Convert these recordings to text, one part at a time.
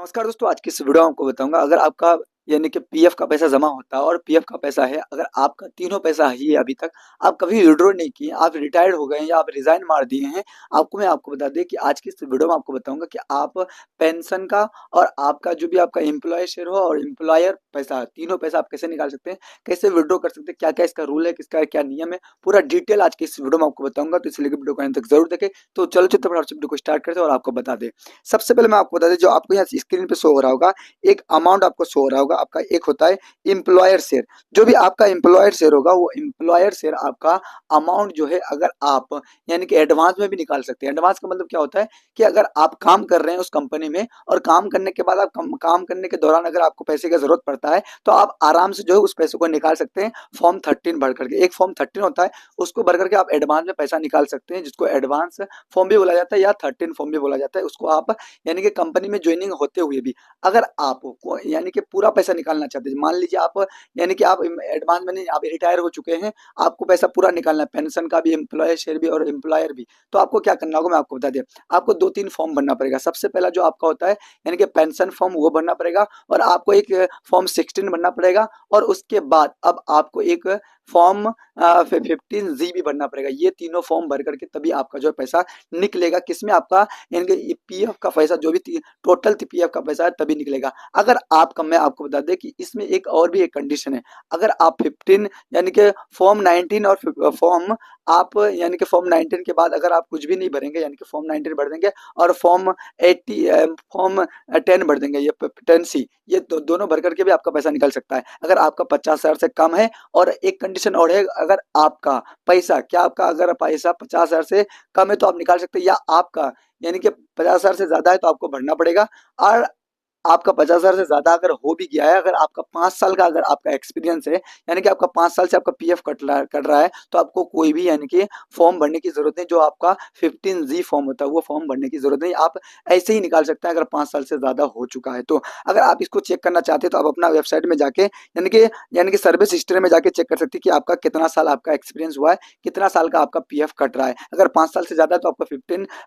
नमस्कार दोस्तों, आज की इस वीडियो में आपको बताऊँगा अगर आपका यानी कि पीएफ का पैसा जमा होता है और पीएफ का पैसा है, अगर आपका तीनों पैसा ही है अभी तक, आप कभी विथड्रॉ नहीं किए, आप रिटायर्ड हो गए हैं या आप रिज़ाइन मार दिए हैं, आपको बता दें कि आज की इस वीडियो में आपको बताऊँगा कि आप पेंशन का और आपका जो भी आपका एम्प्लॉयी शेयर हो और एम्प्लॉयर पैसा, तीनों पैसा आप कैसे निकाल सकते हैं, कैसे विथड्रॉ कर सकते हैं, क्या-क्या इसका रूल है, किसका क्या नियम है, पूरा डिटेल आज की इस वीडियो में आपको बताऊँगा, तो इसलिए वीडियो को अंत तक ज़रूर देखें। तो चलो चलते फटाफट से वीडियो को स्टार्ट करते हैं और आपको बता दें। सबसे पहले मैं आपको बता दें, जो आपको यहाँ स्क्रीन पे शो हो रहा होगा, एक अमाउंट आपको शो हो रहा होगा, आपका एक होता है एम्प्लॉयर शेयर। जो भी आपका एम्प्लॉयर शेयर होगा, वो एम्प्लॉयर शेयर आपका अमाउंट जो है, अगर आप यानी कि एडवांस में भी निकाल सकते हैं। एडवांस का मतलब क्या होता है कि अगर आप काम कर रहे हैं उस कंपनी में और काम करने के बाद आप काम करने के दौरान अगर आपको पैसे की जरूरत पड़ता है, तो आप आराम से जो है उस पैसे को निकाल सकते हैं फॉर्म 13 भर करके। एक फॉर्म 13 होता है, उसको भर करके आप एडवांस में पैसा निकाल सकते हैं, जिसको एडवांस फॉर्म भी बोला जाता है या 13 फॉर्म भी बोला जाता है। उसको आप यानी कि कंपनी में ज्वाइनिंग होते हुए भी अगर आपको यानी कि पूरा पैसा निकालना चाहते हैं, मान लीजिए आप यानी कि आप एडवांस में नहीं, आप रिटायर हो चुके हैं, आपको पैसा पूरा निकालना है, पेंशन का भी, एम्प्लॉय शेयर भी और एम्प्लॉयर भी, तो आपको क्या करना होगा मैं आपको बता दें। आपको 2-3 फॉर्म भरना पड़ेगा। सबसे पहला जो आपका होता है यानी कि पेंशन फॉर्म, वो भरना पड़ेगा और आपको एक फॉर्म 16 भरना पड़ेगा और उसके बाद अब आपको एक फॉर्म 15 भी भरना पड़ेगा। ये तीनों फॉर्म भर करके तभी आपका जो है पैसा निकलेगा, किसमें आपका यानी कि पीएफ का पैसा, जो भी टोटल पीएफ का पैसा है तभी निकलेगा। अगर आपका, मैं आपको बता दें कि इसमें एक और भी एक कंडीशन है। अगर आप 15 यानी कि फॉर्म 19 और फॉर्म आप यानी कि फॉर्म 19 के बाद अगर आप कुछ भी नहीं भरेंगे, यानी कि फॉर्म 19 भर देंगे और फॉर्म 10 भर देंगे, ये 10C, ये दोनों भर करके भी आपका पैसा निकल सकता है अगर आपका 50,000 से कम है। और एक कंडीशन और है, अगर आपका पैसा, क्या आपका अगर पैसा 50,000 से कम है तो आप निकाल सकते हैं, या आपका यानी कि 50,000 से ज्यादा है तो आपको भरना पड़ेगा। और आपका 50,000 से ज्यादा अगर हो भी गया है, अगर आपका 5 साल का अगर आपका एक्सपीरियंस है, यानी कि आपका 5 साल से आपका पीएफ कट रहा है, तो आपको कोई भी यानी कि फॉर्म भरने की जरूरत नहीं। जो आपका 15G फॉर्म होता है, वो फॉर्म भरने की जरूरत नहीं, आप ऐसे ही निकाल सकते हैं अगर 5 साल से ज्यादा हो चुका है तो। अगर आप इसको चेक करना चाहते हैं तो आप अपना वेबसाइट में जाके यानी कि सर्विस हिस्ट्री में जाके चेक कर सकते हैं कि आपका कितना साल आपका एक्सपीरियंस हुआ है, कितना साल का आपका पीएफ कट रहा है। अगर 5 साल से ज्यादा है तो आपको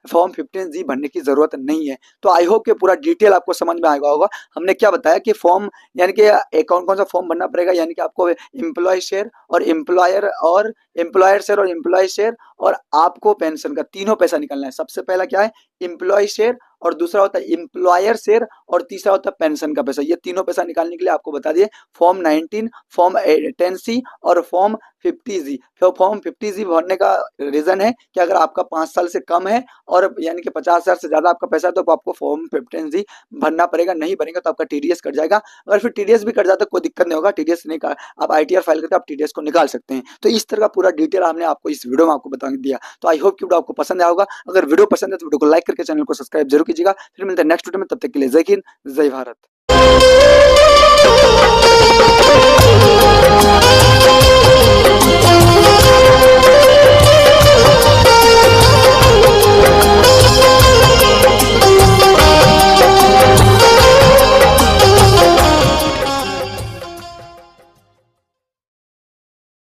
फॉर्म 15G भरने की जरूरत नहीं है। तो आई होप कि पूरा डिटेल आपको समझ में आएगा होगा। हमने क्या बताया कि फॉर्म यानी कि कौन सा फॉर्म भरना पड़ेगा, यानी कि आपको एम्प्लॉय शेयर और एम्प्लॉयर शेयर और एम्प्लॉय शेयर और आपको पेंशन का तीनों पैसा निकलना है। सबसे पहला क्या है, एम्प्लॉय शेयर, और दूसरा होता है एम्प्लॉयर शेयर, और तीसरा होता है पेंशन का पैसा। ये तीनों पैसा निकालने के लिए आपको बता दिए फॉर्म 19, फॉर्म 10C और फॉर्म 50G। तो फॉर्म 50G भरने का रीजन है कि अगर आपका 5 साल से कम है और यानी कि 50,000 से ज्यादा आपका पैसा है तो आपको फॉर्म 15G भरना पड़ेगा। नहीं भरेंगे तो आपका टीडीएस कट जाएगा। अगर फिर टीडीएस भी कट जाता है कोई दिक्कत नहीं होगा, टीडीएस नहीं का आप आईटीआर फाइल करके आप टीडीएस को निकाल सकते हैं। तो इस तरह का पूरा डिटेल हमने आपको इस वीडियो में आपको बता दिया। तो आई होप कि वीडियो आपको पसंद आया होगा। अगर वीडियो पसंद है तो वीडियो को लाइक करके चैनल को सब्सक्राइब जरूर कीजिएगा। फिर मिलते हैं नेक्स्ट वीडियो में, तब तक के लिए जय हिंद, जय भारत।